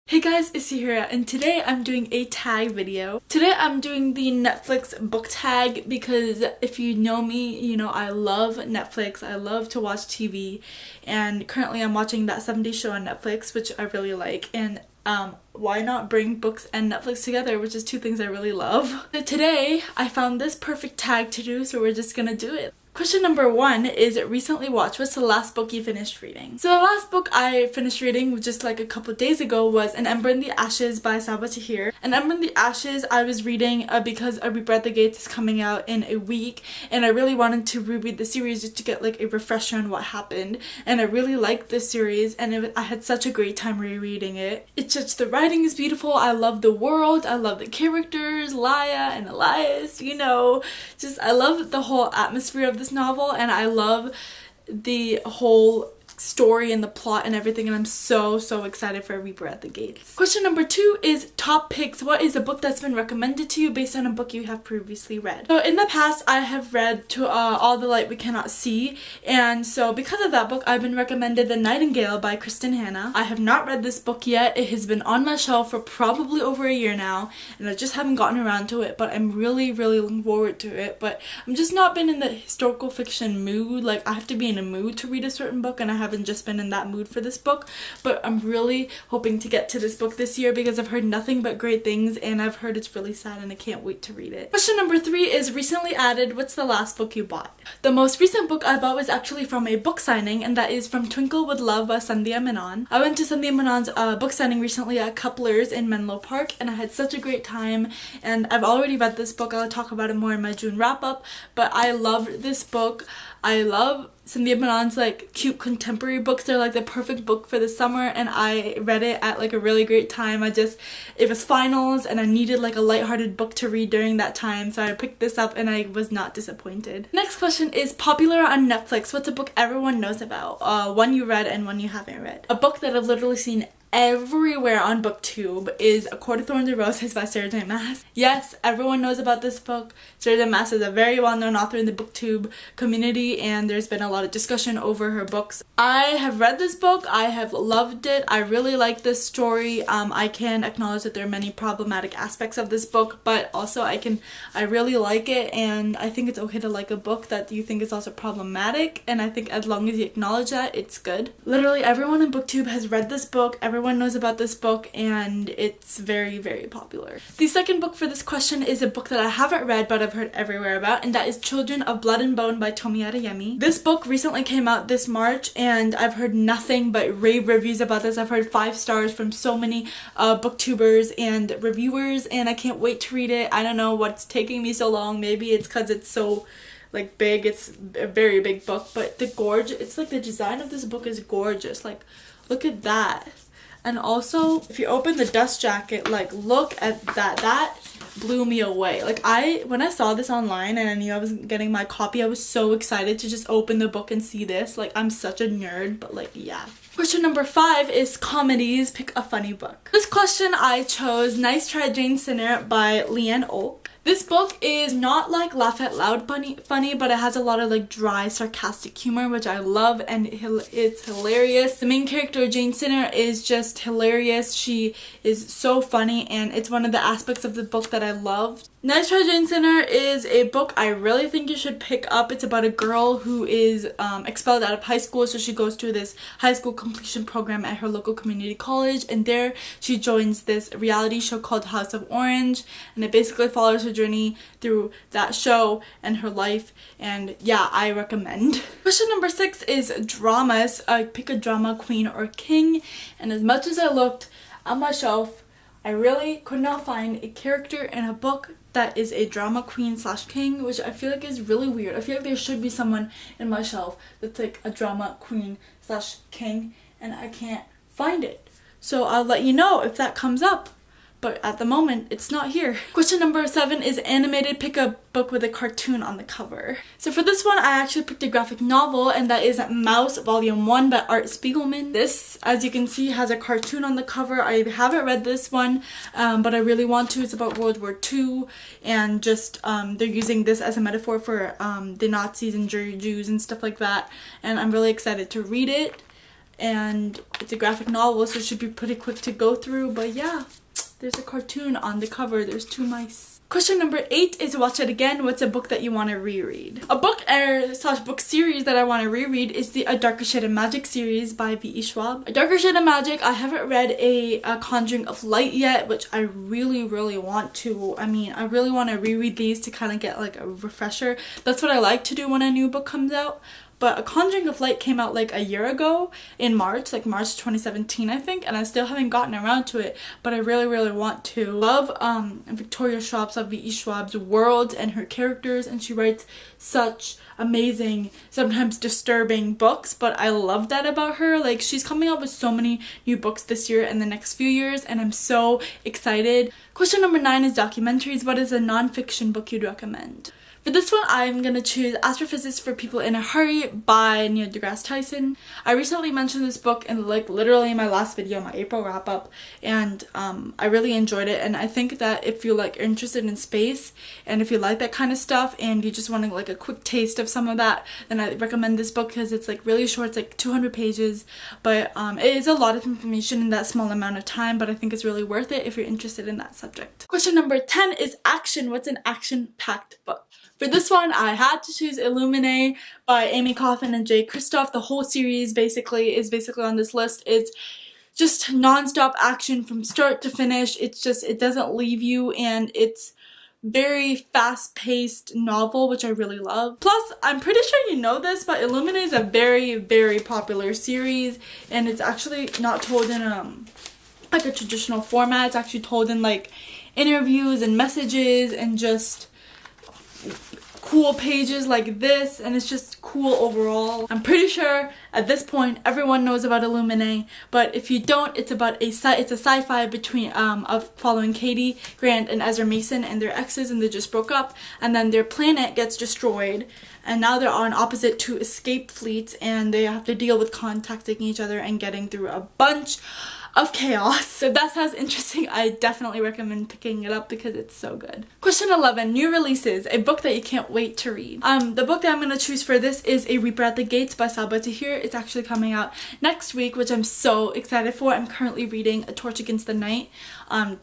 Hey guys, it's Tahira, and today I'm doing a tag video. Today I'm doing the Netflix book tag because if you know me, you know I love Netflix. I love to watch TV, and currently I'm watching That 70s Show on Netflix, which I really like, and why not bring books and Netflix together, which is two things I really love. So today I found this perfect tag to do, so we're just gonna do it. Question number 1 is recently watched. What's the last book you finished reading? So the last book I finished reading just like a couple of days ago was An Ember in the Ashes by Sabaa Tahir. An Ember in the Ashes I was reading because A Reaper at the Gates is coming out in a week, and I really wanted to reread the series just to get like a refresher on what happened, and I really liked this series, and I had such a great time rereading it. It's just, the writing is beautiful, I love the world, I love the characters, Laya and Elias, you know, just I love the whole atmosphere of this novel, and I love the whole story and the plot and everything, and I'm so excited for A Reaper at the Gates. Question number 2 is top picks. What is a book that's been recommended to you based on a book you have previously read? So in the past I have read All the Light We Cannot See, and so because of that book I've been recommended The Nightingale by Kristen Hanna. I have not read this book yet. It has been on my shelf for probably over a year now, and I just haven't gotten around to it, but I'm really looking forward to it. But I'm just not been in the historical fiction mood. Like, I have to be in a mood to read a certain book, and I haven't just been in that mood for this book. But I'm really hoping to get to this book this year because I've heard nothing but great things, and I've heard it's really sad, and I can't wait to read it. Question number 3 is recently added. What's the last book you bought? The most recent book I bought was actually from a book signing, and that is from Twinkle with Love by Sandhya Menon. I went to Sandhya Menon's book signing recently at Couplers in Menlo Park, and I had such a great time, and I've already read this book. I'll talk about it more in my June wrap up, but I loved this book. I love Sandhya Menon's like cute contemporary books. They're like the perfect book for the summer, and I read it at like a really great time. It was finals, and I needed like a lighthearted book to read during that time, so I picked this up and I was not disappointed. Next question is popular on Netflix. What's a book everyone knows about? One you read and one you haven't read. A book that I've literally seen everywhere on BookTube is A Court of Thorns and Roses by Sarah J. Maas. Yes, everyone knows about this book. Sarah J. Maas is a very well-known author in the BookTube community, and there's been a lot of discussion over her books. I have read this book. I have loved it. I really like this story. I can acknowledge that there are many problematic aspects of this book, but also I really like it, and I think it's okay to like a book that you think is also problematic, and I think as long as you acknowledge that, it's good. Literally everyone in BookTube has read this book. Everyone knows about this book, and it's very popular. The second book for this question is a book that I haven't read but I've heard everywhere about, and that is Children of Blood and Bone by Tomi Adeyemi. This book recently came out this March, and I've heard nothing but rave reviews about this. I've heard 5 stars from so many booktubers and reviewers, and I can't wait to read it. I don't know what's taking me so long. Maybe it's because it's so like big. It's a very big book, but it's like the design of this book is gorgeous. Like, look at that. And also, if you open the dust jacket, like, look at that. That blew me away. Like, when I saw this online and I knew I was getting my copy, I was so excited to just open the book and see this. Like, I'm such a nerd, but like, yeah. Question number 5 is comedies. Pick a funny book. This question I chose Nice Try Jane Sinner by Leanne Oak. This book is not like laugh out loud funny, but it has a lot of like dry, sarcastic humor, which I love, and it's hilarious. The main character, Jane Sinner, is just hilarious. She is so funny, and it's one of the aspects of the book that I loved. Nice Try Jane Sinner is a book I really think you should pick up. It's about a girl who is expelled out of high school, so she goes to this high school completion program at her local community college, and there she joins this reality show called House of Orange, and it basically follows her journey through that show and her life, and yeah, I recommend. Question number 6 is dramas. Pick a drama queen or king, and as much as I looked on my shelf, I really could not find a character in a book that is a drama queen / king, which I feel like is really weird. I feel like there should be someone in my shelf that's like a drama queen / king, and I can't find it. So I'll let you know if that comes up, but at the moment it's not here. Question number 7 is animated. Pick a book with a cartoon on the cover. So for this one I actually picked a graphic novel, and that is Mouse Volume 1 by Art Spiegelman. This, as you can see, has a cartoon on the cover. I haven't read this one, but I really want to. It's about World War II, and just they're using this as a metaphor for the Nazis and Jews and stuff like that, and I'm really excited to read it. and it's a graphic novel, so it should be pretty quick to go through. But yeah, there's a cartoon on the cover. There's 2 mice. Question number 8 is watch it again. What's a book that you want to reread? A book slash book series that I want to reread is the A Darker Shade of Magic series by V.E. Schwab. A Darker Shade of Magic, I haven't read a Conjuring of Light yet, which I really want to. I mean, I really want to reread these to kind of get like a refresher. That's what I like to do when a new book comes out. But A Conjuring of Light came out like a year ago in March, like March 2017 I think, and I still haven't gotten around to it, but I really want to. Love Victoria Schwab's, V.E. Schwab's world and her characters, and she writes such amazing, sometimes disturbing books, but I love that about her. Like, she's coming out with so many new books this year and the next few years, and I'm so excited. Question number 9 is documentaries. What is a non-fiction book you'd recommend? For this one, I'm gonna choose Astrophysics for People in a Hurry by Neil deGrasse Tyson. I recently mentioned this book in like literally my last video, my April wrap up, and I really enjoyed it. And I think that if you like are interested in space and if you like that kind of stuff and you just want like a quick taste of some of that, then I recommend this book because it's like really short. It's like 200 pages, but it is a lot of information in that small amount of time, but I think it's really worth it if you're interested in that subject. Question number 10 is action. What's an action-packed book? For this one, I had to choose Illuminae by Amy Kaufman and Jay Kristoff. The whole series is basically on this list. It's just non-stop action from start to finish. It's just, it doesn't leave you, and it's very fast-paced novel, which I really love. Plus, I'm pretty sure you know this, but Illuminae is a very popular series, and it's actually not told in like a traditional format. It's actually told in like interviews and messages and just cool pages like this, and it's just cool overall. I'm pretty sure at this point everyone knows about Illuminae, but if you don't, it's about it's a sci-fi between of following Katie, Grant, and Ezra Mason and their exes, and they just broke up, and then their planet gets destroyed, and now they're on opposite 2 escape fleets, and they have to deal with contacting each other and getting through a bunch of chaos. So if that sounds interesting, I definitely recommend picking it up because it's so good. Question 11, new releases, a book that you can't wait to read. The book that I'm going to choose for this is A Reaper at the Gates by Sabaa Tahir. It's actually coming out next week, which I'm so excited for. I'm currently reading A Torch Against the Night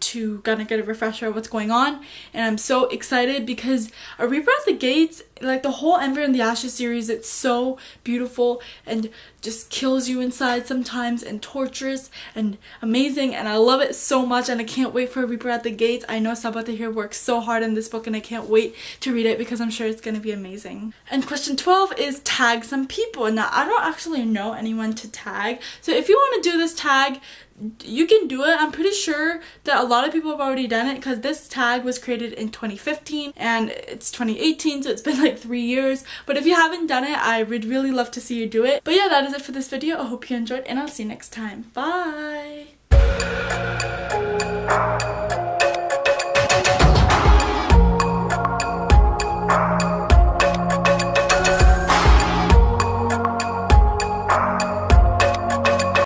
to kind of get a refresher of what's going on, and I'm so excited because A Reaper at the Gates, like the whole Ember and the Ashes series, it's so beautiful and just kills you inside sometimes, and torturous and amazing, and I love it so much, and I can't wait for Reaper at the Gates. I know Sabaa Tahir works so hard in this book, and I can't wait to read it because I'm sure it's going to be amazing. And question 12 is tag some people. Now, I don't actually know anyone to tag, so if you want to do this tag, you can do it. I'm pretty sure that a lot of people have already done it because this tag was created in 2015 and it's 2018, so it's been like 3 years. But if you haven't done it, I would really love to see you do it. But yeah, that is it for this video. I hope you enjoyed, and I'll see you next time. Bye!